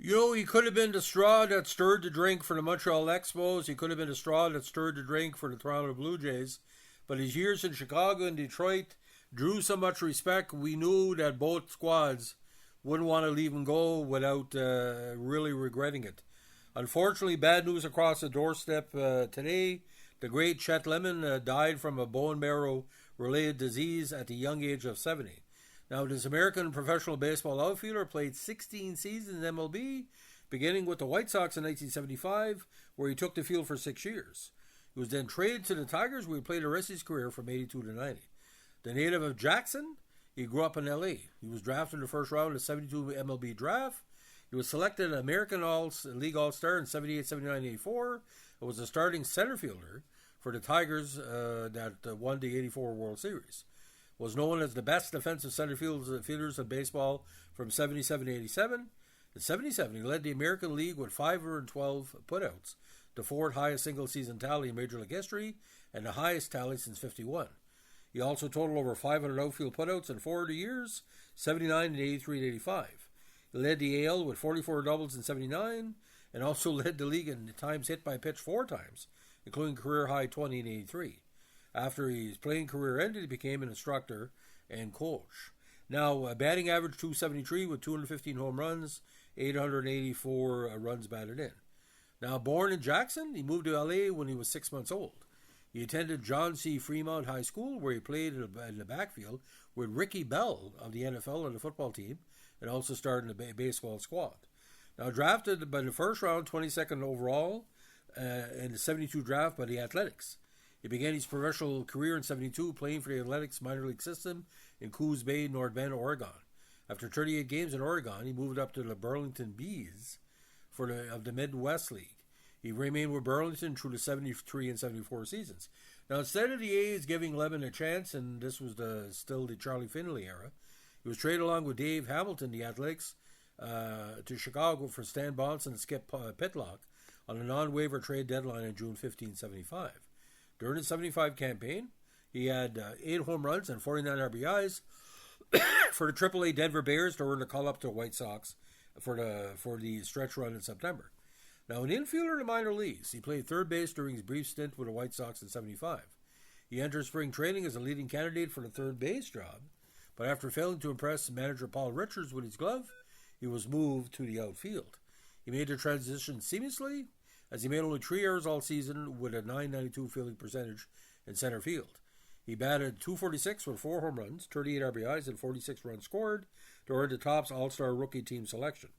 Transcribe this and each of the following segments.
He could have been the straw that stirred the drink for the Montreal Expos. He could have been the straw that stirred the drink for the Toronto Blue Jays. But his years in Chicago and Detroit drew so much respect. We knew that both squads wouldn't want to leave him go without really regretting it. Unfortunately, bad news across the doorstep today. The great Chet died from a bone marrow-related disease at the young age of 70. Now, this American professional baseball outfielder played 16 seasons in MLB, beginning with the White Sox in 1975, where he took the field for 6 years. He was then traded to the Tigers, where he played the rest of his career from 82 to 90. The native of Jackson, he grew up in L.A. He was drafted in the first round of the 72 MLB draft. He was selected an American League All-Star in 78, 79, 84, and was a starting center fielder for the Tigers that won the 84 World Series. Was known as the best defensive center fielders of baseball from 77 to 87. In 77, he led the American League with 512 putouts, the fourth highest single-season tally in Major League history, and the highest tally since 51. He also totaled over 500 outfield putouts in 4 years, 79 and 83 and 85. He led the AL with 44 doubles in 79, and also led the league in times hit by pitch 4 times, including career-high 20 and 83. After his playing career ended, he became an instructor and coach. Now, batting average 273 with 215 home runs, 884 runs batted in. Now, born in Jackson, he moved to LA when he was 6 months old. He attended John C. Fremont High School, where he played in the backfield with Ricky Bell of the NFL on the football team, and also started in the baseball squad. Now, drafted by the first round, 22nd overall, in the 72 draft by the Athletics. He began his professional career in 72 playing for the Athletics minor league system in Coos Bay, North Bend, Oregon. After 38 games in Oregon, he moved up to the Burlington Bees of the Midwest League. He remained with Burlington through the 73 and 74 seasons. Now, instead of the A's giving Lemon a chance, and this was still the Charlie Finley era, he was traded along with Dave Hamilton, the Athletics, to Chicago for Stan Bonson and Skip Pitlock on a non-waiver trade deadline on June 15, 75. During the 75 campaign, he had 8 home runs and 49 RBIs for the AAA Denver Bears to earn the call-up to the White Sox for the stretch run in September. Now, an infielder in the minor leagues, he played third base during his brief stint with the White Sox in 75. He entered spring training as a leading candidate for the third base job, but after failing to impress manager Paul Richards with his glove, he was moved to the outfield. He made the transition seamlessly, as he made only 3 errors all season with a .992 fielding percentage in center field. He batted .246 with 4 home runs, 38 RBIs, and 46 runs scored to earn the Topps All-Star Rookie Team selection.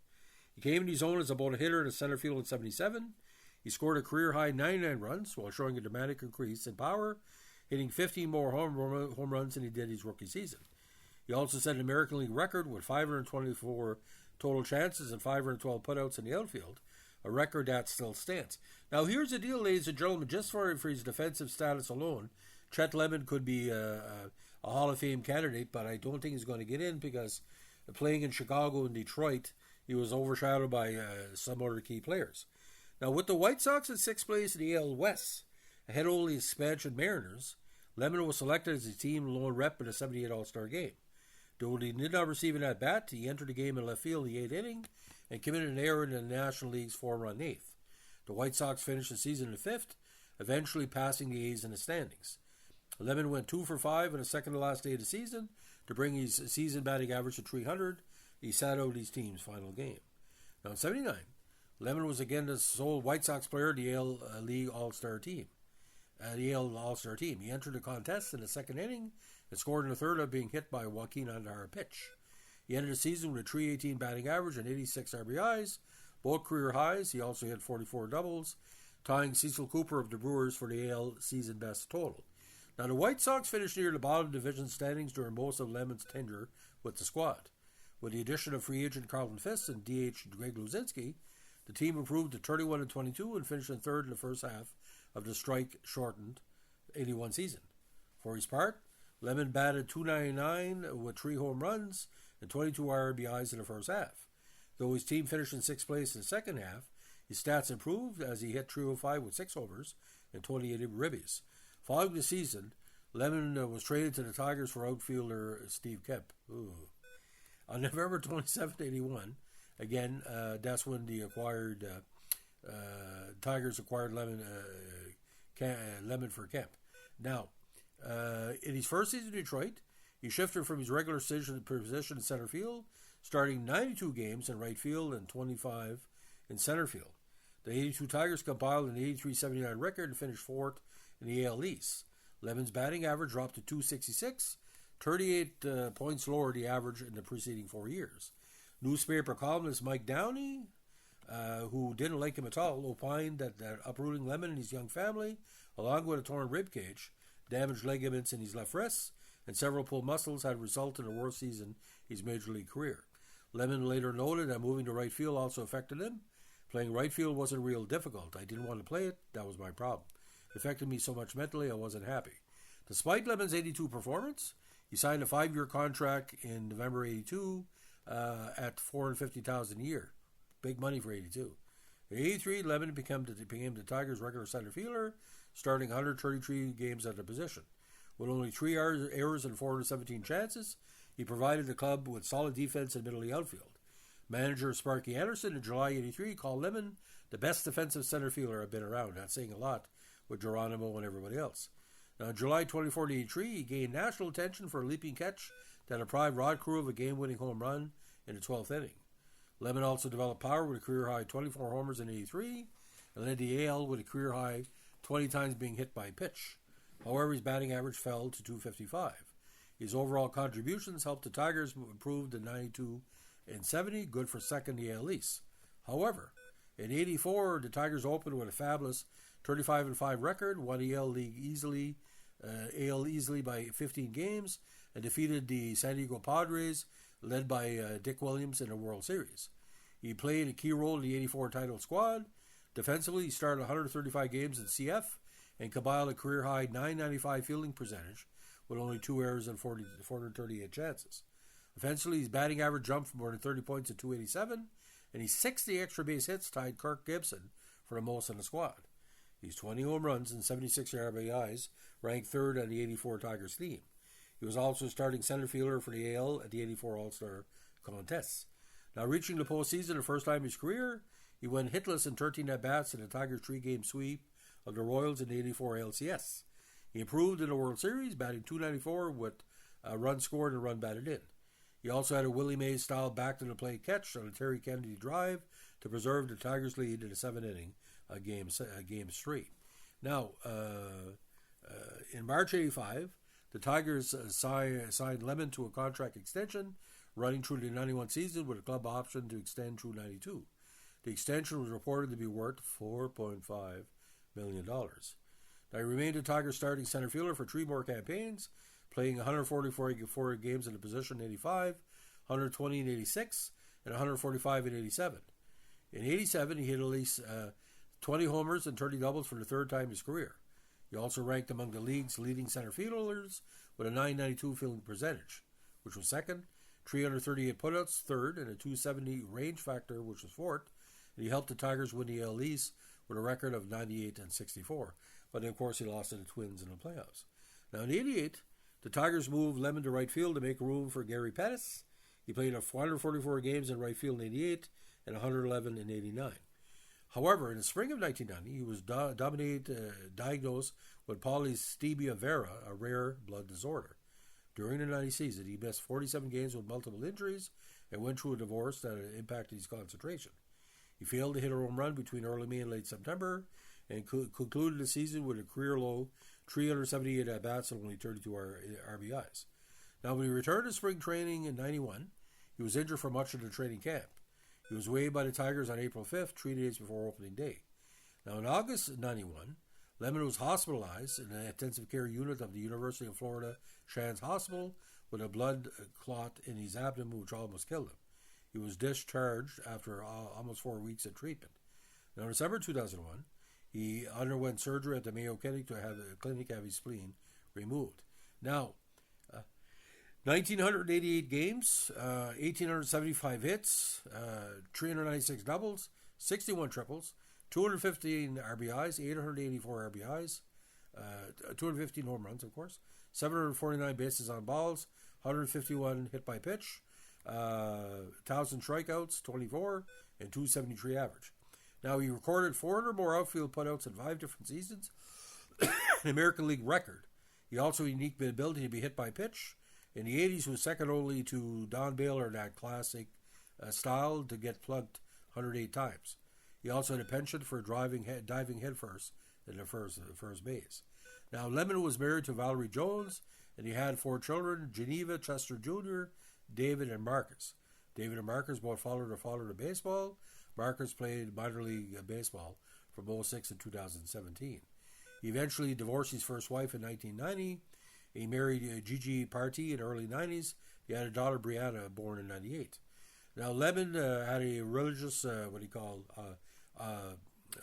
He came into his own as a bone hitter in the center field in 77. He scored a career-high 99 runs while showing a dramatic increase in power, hitting 15 more home runs than he did his rookie season. He also set an American League record with 524 total chances and 512 putouts in the outfield, a record that still stands. Now, here's the deal, ladies and gentlemen. Just for his defensive status alone, Chet Lemon could be a Hall of Fame candidate, but I don't think he's going to get in because playing in Chicago and Detroit, he was overshadowed by some other key players. Now, with the White Sox in 6th place in the AL West, ahead only of the expansion Mariners, Lemon was selected as the team lone rep in the 78 All-Star game. Though he did not receive an at-bat, he entered the game in left field in the 8th inning and committed an error in the National League's 4-run 8th. The White Sox finished the season in 5th, eventually passing the A's in the standings. Lemon went 2 for 5 on the second-to-last day of the season to bring his season batting average to .300. He sat out his team's final game. Now, in 79, Lemon was again the sole White Sox player in the AL League All-Star team. He entered the contest in the 2nd inning and scored in the 3rd of being hit by Joaquin Andar pitch. He ended the season with a .318 batting average and 86 RBIs, both career highs. He also hit 44 doubles, tying Cecil Cooper of the Brewers for the AL season best total. Now, the White Sox finished near the bottom of division standings during most of Lemon's tenure with the squad. With the addition of free agent Carlton Fisk and DH Greg Luzinski, the team improved to 31-22 and finished in 3rd in the first half of the strike-shortened 81 season. For his part, Lemon batted .299 with 3 home runs and 22 RBIs in the first half. Though his team finished in 6th place in the second half, his stats improved as he hit .305 with 6 homers and 28 ribbies. Following the season, Lemon was traded to the Tigers for outfielder Steve Kemp. Ooh. On November 27, 81, Again, that's when the Tigers acquired Lemon for Kemp. Now, in his first season in Detroit, he shifted from his regular position in center field, starting 92 games in right field and 25 in center field. The 82 Tigers compiled an 83-79 record and finished fourth in the AL East. Lemon's batting average dropped to .266, 38 points lower the average in the preceding 4 years. Newspaper columnist Mike Downey, who didn't like him at all, opined that uprooting Lemon and his young family, along with a torn rib cage, damaged ligaments in his left wrist, and several pulled muscles, had resulted in a worse season in his major league career. Lemon later noted that moving to right field also affected him. Playing right field wasn't real difficult. I didn't want to play it. That was my problem. It affected me so much mentally, I wasn't happy. Despite Lemon's 82 performance, he signed a 5-year contract in November 82 at $450,000 a year. Big money for 82. In 83, Lemon became the Tigers' regular center fielder, starting 133 games at the position. With only 3 errors and 417 chances, he provided the club with solid defense and middle of the outfield. Manager Sparky Anderson in July 83 called Lemon the best defensive center fielder I've been around. That's saying a lot with Geronimo and everybody else. Now, in July 24, 83, he gained national attention for a leaping catch that deprived Rod Carew of a game-winning home run in the 12th inning. Lemon also developed power with a career-high 24 homers in 83 and led the AL with a career-high 20 times being hit by pitch. However, his batting average fell to .255. His overall contributions helped the Tigers improve to 92 and 70, good for second in the AL East. However, in 84, the Tigers opened with a fabulous 35-5 record, won the AL easily by 15 games, and defeated the San Diego Padres, led by Dick Williams, in the World Series. He played a key role in the 84 title squad. Defensively, he started 135 games in CF and compiled a career-high .995 fielding percentage with only 2 errors and 438 chances. Offensively, his batting average jumped from more than 30 points to .287, and his 60 extra base hits tied Kirk Gibson for the most in the squad. His 20 home runs and 76 RBIs ranked third on the 84 Tigers team. He was also starting center fielder for the AL at the 84 All-Star contests. Now, reaching the postseason the first time in his career, he went hitless in 13 at-bats in the Tigers' 3-game sweep of the Royals in the 84 LCS. He improved in the World Series, batting .294 with a run scored and a run batted in. He also had a Willie Mays-style back-to-the-plate catch on a Terry Kennedy drive to preserve the Tigers' lead in the 7th inning of Game 3. Now, in March 85, the Tigers signed Lemon to a contract extension running through the 91 season with a club option to extend through 92. The extension was reported to be worth $4.5 million. Now, he remained a Tigers starting center fielder for 3 more campaigns, playing 144 games in the position in 85, 120 in 86, and 145 in 87. In 87, he hit at least 20 homers and 30 doubles for the 3rd time in his career. He also ranked among the league's leading center fielders with a .992 fielding percentage, which was 2nd, 338 putouts, 3rd, and a .270 range factor, which was 4th. And he helped the Tigers win the AL East with a record of 98 and 64. But then, of course, he lost to the Twins in the playoffs. Now, in 88, the Tigers moved Lemon to right field to make room for Gary Pettis. He played 144 games in right field in 88 and 111 in 89. However, in the spring of 1990, he was diagnosed with polycythemia vera, a rare blood disorder. During the 90 season, he missed 47 games with multiple injuries and went through a divorce that impacted his concentration. He failed to hit a home run between early May and late September and concluded the season with a career-low 378 at-bats and only 32 RBIs. Now, when he returned to spring training in 91, he was injured for much of the training camp. He was waived by the Tigers on April 5th, 3 days before opening day. Now, in August 91, Lemon was hospitalized in an intensive care unit of the University of Florida Shands Hospital with a blood clot in his abdomen, which almost killed him. He was discharged after almost 4 weeks of treatment. Now, in December 2001, he underwent surgery at the Mayo Clinic to have his spleen removed. Now, 1,988 games, 1,875 hits, 396 doubles, 61 triples, 215 RBIs, 884 RBIs, 215 home runs, of course, 749 bases on balls, 151 hit by pitch, 1,000 strikeouts, 24, and 273 average. Now, he recorded 400 more outfield putouts in 5 different seasons, an American League record. He also had a unique ability to be hit by pitch. In the 80s, he was second only to Don Baylor in that classic style to get plugged 108 times. He also had a penchant for diving headfirst in the first base. Now, Lemon was married to Valerie Jones, and he had 4 children, Geneva, Chester Jr., David, and Marcus. David and Marcus both followed their father to baseball. Marcus played minor league baseball from 2006 to 2017. He eventually divorced his first wife in 1990. He married Gigi Party in the early 90s. He had a daughter, Brianna, born in 98. Now, Lemon had a religious,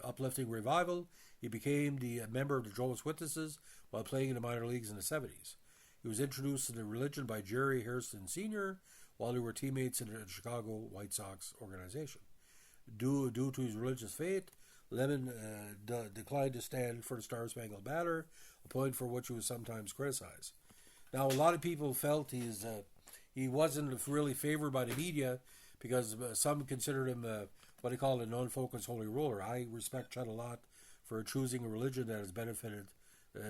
uplifting revival. He became a member of the Jehovah's Witnesses while playing in the minor leagues in the 70s. He was introduced to the religion by Jerry Hairston Sr. while they were teammates in the Chicago White Sox organization. Due to his religious faith, Lemon declined to stand for the Star-Spangled Banner, a point for which he was sometimes criticized. Now, a lot of people felt he wasn't really favored by the media because some considered him what they call a non-focused holy roller. I respect Chet a lot for choosing a religion that has benefited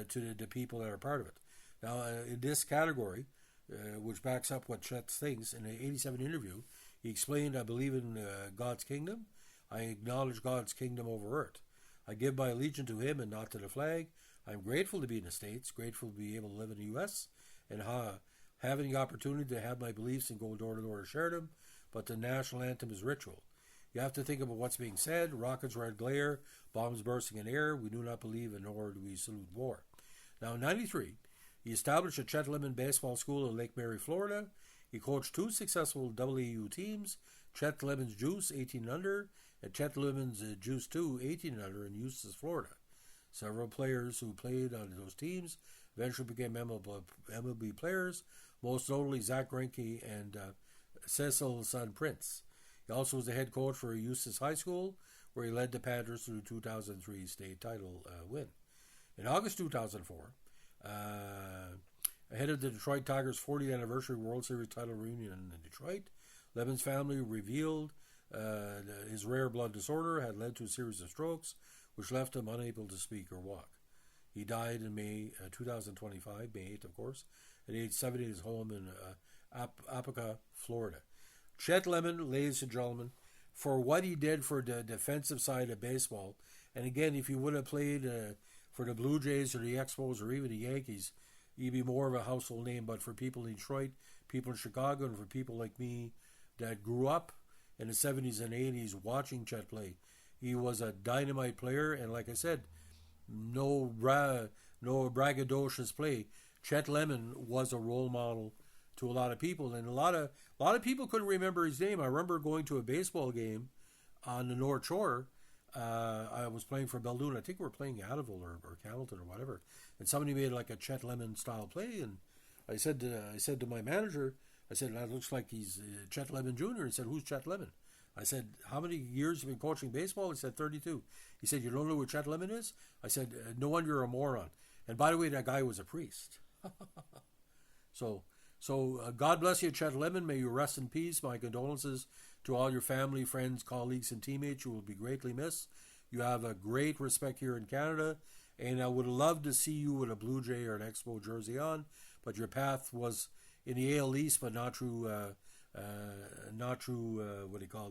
to the people that are part of it. Now, in this category, which backs up what Chet thinks, in an 87 interview, he explained, I believe in God's kingdom. I acknowledge God's kingdom over earth. I give my allegiance to him and not to the flag. I'm grateful to be in the States, grateful to be able to live in the U.S., and having the opportunity to have my beliefs and go door to door to share them, but the national anthem is ritual. You have to think about what's being said. Rockets, red glare, bombs bursting in air. We do not believe in nor do we salute war. Now, in 93, he established a Chet Lemon baseball school in Lake Mary, Florida. He coached 2 successful AAU teams, Chet Lemon's Juice, 18 under, and Chet Lemon's Juice 2, 18 under, in Eustis, Florida. Several players who played on those teams eventually became MLB players, most notably Zach Greinke and Cecil's son Prince. He also was the head coach for Eustis High School, where he led the Panthers to the 2003 state title win. In August 2004, ahead of the Detroit Tigers' 40th anniversary World Series title reunion in Detroit, Lemon's family revealed his rare blood disorder had led to a series of strokes, which left him unable to speak or walk. He died in May 2025, May 8th, of course, at age 70 at his home in Apopka, Florida. Chet Lemon, ladies and gentlemen, for what he did for the defensive side of baseball, and again, if he would have played for the Blue Jays or the Expos or even the Yankees, he'd be more of a household name. But for people in Detroit, people in Chicago, and for people like me that grew up in the 70s and 80s watching Chet play, he was a dynamite player. And like I said, no braggadocious play. Chet Lemon was a role model to a lot of people, and a lot of people couldn't remember his name. I remember going to a baseball game on the North Shore. I was playing for Beldoon. I think we were playing Attleville or Hamilton or whatever, and somebody made like a Chet Lemon style play, and I said to my manager, I said, that looks like he's Chet Lemon Jr. He said, who's Chet Lemon? I said, how many years have you been coaching baseball? He said, 32. He said, you don't know who Chet Lemon is? I said, no wonder you're a moron. And by the way, that guy was a priest. So God bless you, Chet Lemon. May you rest in peace. My condolences to all your family, friends, colleagues, and teammates. You will be greatly missed. You have a great respect here in Canada, and I would love to see you with a Blue Jay or an Expo jersey on, but your path was in the AL East, but not through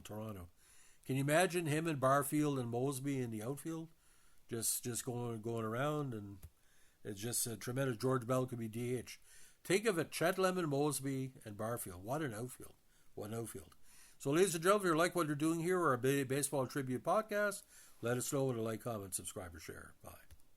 Toronto. Can you imagine him and Barfield and Mosby in the outfield? Just going around, and it's just a tremendous. George Bell could be DH. Think of it, Chet Lemon, Mosby, and Barfield. What an outfield. What an outfield. So, ladies and gentlemen, if you like what you're doing here, or a baseball tribute podcast, let us know with a like, comment, subscribe, or share. Bye.